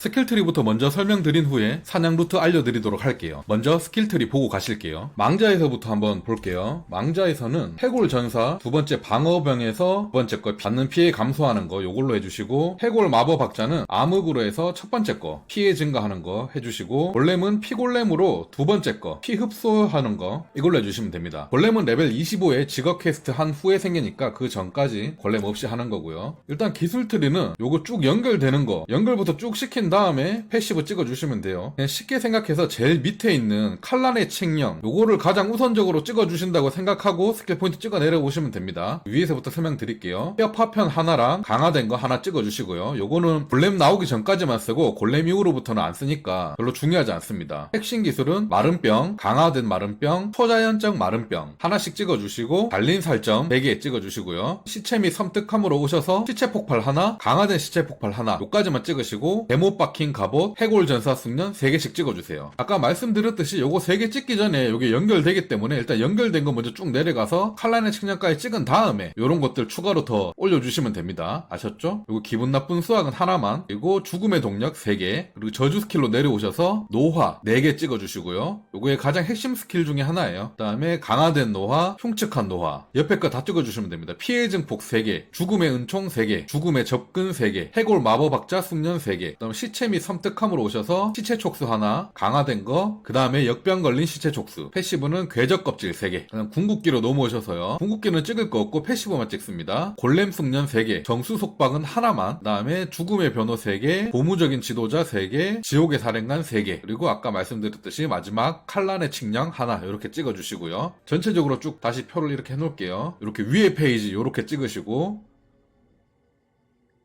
스킬트리부터 먼저 설명드린 후에 사냥 루트 알려드리도록 할게요. 먼저 스킬트리 보고 가실게요. 망자에서부터 한번 볼게요. 망자에서는 해골 전사, 두 번째 방어병에서 두 번째 거 받는 피해 감소하는 거 요걸로 해주시고, 해골 마법 학자는 암흑으로 해서 첫 번째 거 피해 증가하는 거 해주시고, 골렘은 피골렘으로 두 번째 거 피 흡수하는 거 이걸로 해주시면 됩니다. 골렘은 레벨 25에 직업 퀘스트 한 후에 생기니까 그 전까지 골렘 없이 하는 거고요. 일단 기술트리는 요거 쭉 연결되는 거 연결부터 쭉 시킨 다음에 패시브 찍어주시면 돼요. 그냥 쉽게 생각해서 제일 밑에 있는 칼란의 칙령 요거를 가장 우선적으로 찍어주신다고 생각하고 스킬 포인트 찍어 내려오시면 됩니다. 위에서부터 설명드릴게요. 뼈 파편 하나랑 강화된 거 하나 찍어주시고요. 요거는 골렘 나오기 전까지만 쓰고 골렘 이후로부터는 안 쓰니까 별로 중요하지 않습니다. 핵심 기술은 마른병, 강화된 마른병, 초자연적 마른병 하나씩 찍어주시고, 달린 살점 4개 찍어주시고요. 시체 및 섬뜩함으로 오셔서 시체 폭발 하나, 강화된 시체 폭발 하나 요까지만 찍으시고, 데모 박힌 갑옷, 해골 전사 숙련 3개씩 찍어주세요. 아까 말씀드렸듯이 요거 3개 찍기 전에 요게 연결되기 때문에 일단 연결된 거 먼저 쭉 내려가서 칼란의 측량까지 찍은 다음에 요런 것들 추가로 더 올려주시면 됩니다. 아셨죠? 요거 기분 나쁜 수학은 하나만, 그리고 죽음의 동력 3개, 그리고 저주 스킬로 내려오셔서 노화 4개 찍어주시고요. 요거의 가장 핵심 스킬 중에 하나예요. 그 다음에 강화된 노화, 흉측한 노화 옆에 거 다 찍어주시면 됩니다. 피해 증폭 3개, 죽음의 은총 3개, 죽음의 접근 3개, 해골 마법학자 숙련 3개, 그 다음 시체 및 섬뜩함으로 오셔서 시체 촉수 하나, 강화된 거, 그 다음에 역병 걸린 시체 촉수, 패시브는 궤적 껍질 3개, 그다음 궁극기로 넘어오셔서요. 궁극기는 찍을 거 없고 패시브만 찍습니다. 골렘 숙련 3개, 정수 속박은 하나만, 그 다음에 죽음의 변호 3개, 고무적인 지도자 3개, 지옥의 살인관 3개, 그리고 아까 말씀드렸듯이 마지막 칼란의 칙량 하나 이렇게 찍어주시고요. 전체적으로 쭉 다시 표를 이렇게 해놓을게요. 이렇게 위에 페이지 이렇게 찍으시고,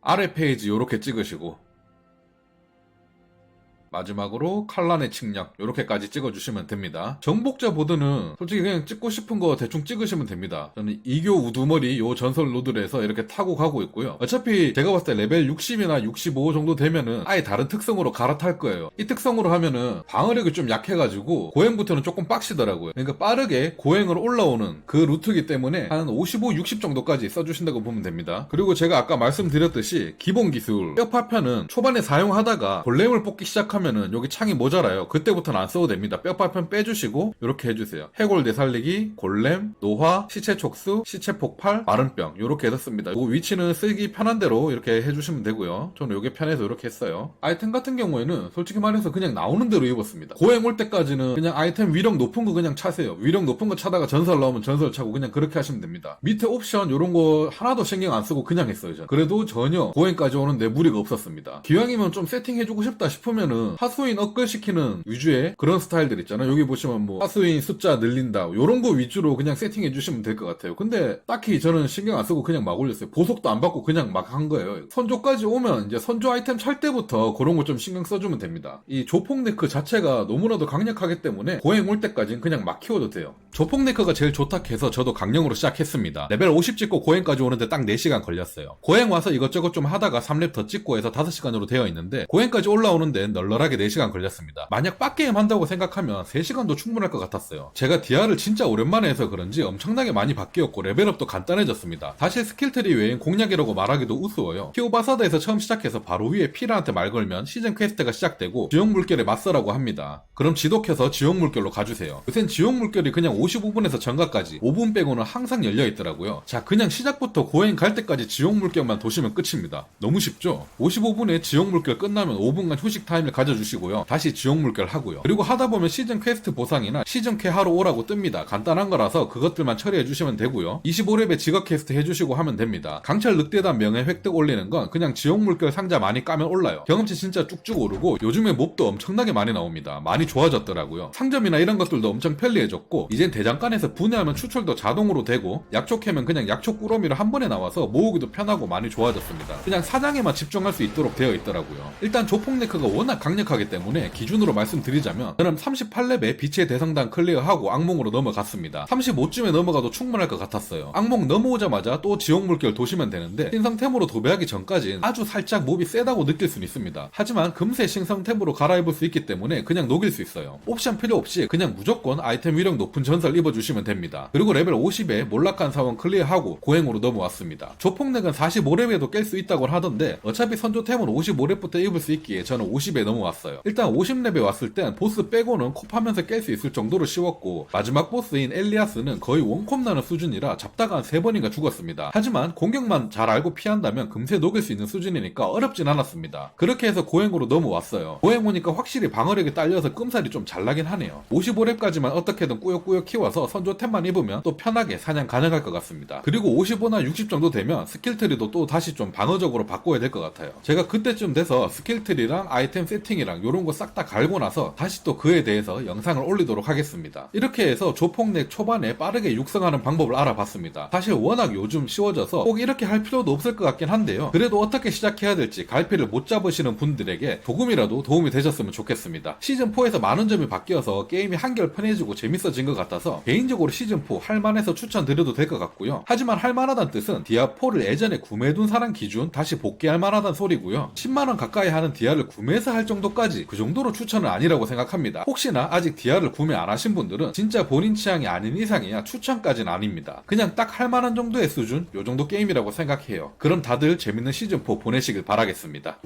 아래 페이지 이렇게 찍으시고, 마지막으로 칼란의 칙력 이렇게까지 찍어주시면 됩니다. 정복자 보드는 솔직히 그냥 찍고 싶은 거 대충 찍으시면 됩니다. 저는 이교 우두머리 요 전설 로드에서 이렇게 타고 가고 있고요. 어차피 제가 봤을 때 레벨 60이나 65 정도 되면은 아예 다른 특성으로 갈아탈 거예요. 이 특성으로 하면은 방어력이 좀 약해가지고 고행부터는 조금 빡시더라고요. 그러니까 빠르게 고행으로 올라오는 그 루트이기 때문에 한 55, 60 정도까지 써주신다고 보면 됩니다. 그리고 제가 아까 말씀드렸듯이 기본 기술 뼈파편은 초반에 사용하다가 골렘을 뽑기 시작하면 여기 창이 모자라요. 그때부터는 안 써도 됩니다. 뼈파편 빼주시고 이렇게 해주세요. 해골 되살리기, 골렘, 노화, 시체 촉수, 시체 폭발, 마른병 이렇게 해서 씁니다. 이 위치는 쓰기 편한 대로 이렇게 해주시면 되고요. 저는 이게 편해서 이렇게 했어요. 아이템 같은 경우에는 솔직히 말해서 그냥 나오는 대로 입었습니다. 고행 올 때까지는 그냥 아이템 위력 높은 거 그냥 차세요. 위력 높은 거 차다가 전설 나오면 전설 차고 그냥 그렇게 하시면 됩니다. 밑에 옵션 이런 거 하나도 신경 안 쓰고 그냥 했어요. 저는. 그래도 전혀 고행까지 오는데 무리가 없었습니다. 기왕이면 좀 세팅해주고 싶다 싶으면은 하수인 업글시키는 위주의 그런 스타일들 있잖아요. 여기 보시면 뭐 하수인 숫자 늘린다 요런 거 위주로 그냥 세팅해 주시면 될 것 같아요. 근데 딱히 저는 신경 안 쓰고 그냥 막 올렸어요. 보석도 안 받고 그냥 막 한 거예요. 선조까지 오면 이제 선조 아이템 찰 때부터 그런 거 좀 신경 써주면 됩니다. 이 조폭 네크 자체가 너무나도 강력하기 때문에 고행 올 때까지는 그냥 막 키워도 돼요. 조폭 네크가 제일 좋다 해서 저도 강령으로 시작했습니다. 레벨 50 찍고 고행까지 오는데 딱 4시간 걸렸어요. 고행 와서 이것저것 좀 하다가 3렙 더 찍고 해서 5시간으로 되어 있는데, 고행까지 올라오는데 널널하게 4시간 걸렸습니다. 만약 빡게임 한다고 생각하면 3시간도 충분할 것 같았어요. 제가 디아를 진짜 오랜만에 해서 그런지 엄청나게 많이 바뀌었고 레벨업도 간단해졌습니다. 사실 스킬트리 외엔 공략이라고 말하기도 우스워요. 피오바사드에서 처음 시작해서 바로 위에 피라한테 말 걸면 시즌 퀘스트가 시작되고 지옥 물결에 맞서라고 합니다. 그럼 지독해서 지옥 물결로 가주세요. 요샌 지옥 물결이 그냥 55분에서 정가까지 5분 빼고는 항상 열려있더라고요. 자, 그냥 시작부터 고행 갈 때까지 지옥 물결만 도시면 끝입니다. 너무 쉽죠? 55분에 지옥 물결 끝나면 5분간 휴식 타임을 가져주시고요. 다시 지옥 물결 하고요. 그리고 하다 보면 시즌 퀘스트 보상이나 시즌 퀘 하러 오라고 뜹니다. 간단한 거라서 그것들만 처리해 주시면 되고요. 25렙에 직업 퀘스트 해주시고 하면 됩니다. 강철 늑대단 명예 획득 올리는 건 그냥 지옥 물결 상자 많이 까면 올라요. 경험치 진짜 쭉쭉 오르고 요즘에 몹도 엄청나게 많이 나옵니다. 많이 좋아졌더라고요. 상점이나 이런 것들도 엄청 편리해졌고, 이젠 대장간에서 분해하면 추출도 자동으로 되고, 약초 캐면 그냥 약초 꾸러미를 한 번에 나와서 모으기도 편하고 많이 좋아졌습니다. 그냥 사냥에만 집중할 수 있도록 되어 있더라고요. 일단 조폭네크가 워낙 강력 강력하기 때문에 기준으로 말씀드리자면 저는 38렙에 빛의 대성당 클리어하고 악몽으로 넘어갔습니다. 35쯤에 넘어가도 충분할 것 같았어요. 악몽 넘어오자마자 또 지옥 물결 도시면 되는데 신성템으로 도배하기 전까진 아주 살짝 몹이 세다고 느낄 수는 있습니다. 하지만 금세 신성템으로 갈아입을 수 있기 때문에 그냥 녹일 수 있어요. 옵션 필요 없이 그냥 무조건 아이템 위력 높은 전설 입어주시면 됩니다. 그리고 레벨 50에 몰락한 사원 클리어하고 고행으로 넘어왔습니다. 조폭넥은 45렙에도 깰 수 있다고 하던데 어차피 선조템은 55렙부터 입을 수 있기에 저는 50에 넘어왔어요. 일단 50렙에 왔을 땐 보스 빼고는 kop하면서 깰 수 있을 정도로 쉬웠고 마지막 보스인 엘리아스는 거의 원컵 나는 수준이라 잡다가 한 3번인가 죽었습니다. 하지만 공격만 잘 알고 피한다면 금세 녹일 수 있는 수준이니까 어렵진 않았습니다. 그렇게 해서 고행으로 넘어왔어요. 고행 오니까 확실히 방어력이 딸려서 끔살이 좀 잘 나긴 하네요. 55렙까지만 어떻게든 꾸역꾸역 키워서 선조템만 입으면 또 편하게 사냥 가능할 것 같습니다. 그리고 55나 60 정도 되면 스킬트리도 또 다시 좀 방어적으로 바꿔야 될 것 같아요. 제가 그때쯤 돼서 스킬트리랑 아이템 세팅이랑 요런 거 싹 다 갈고 나서 다시 또 그에 대해서 영상을 올리도록 하겠습니다. 이렇게 해서 조폭넥 초반에 빠르게 육성하는 방법을 알아봤습니다. 사실 워낙 요즘 쉬워져서 꼭 이렇게 할 필요도 없을 것 같긴 한데요. 그래도 어떻게 시작해야 될지 갈피를 못 잡으시는 분들에게 조금이라도 도움이 되셨으면 좋겠습니다. 시즌4에서 많은 점이 바뀌어서 게임이 한결 편해지고 재밌어진 것 같아서 개인적으로 시즌4 할만해서 추천드려도 될 것 같고요. 하지만 할만하다는 뜻은 디아4를 예전에 구매해둔 사람 기준 다시 복귀할 만하다는 소리고요. 10만원 가까이 하는 디아를 구매해서 할 정도까지 그 정도로 추천은 아니라고 생각합니다. 혹시나 아직 디아를 구매 안 하신 분들은 진짜 본인 취향이 아닌 이상이야 추천까지는 아닙니다. 그냥 딱 할만한 정도의 수준? 요 정도 게임이라고 생각해요. 그럼 다들 재밌는 시즌4 보내시길 바라겠습니다.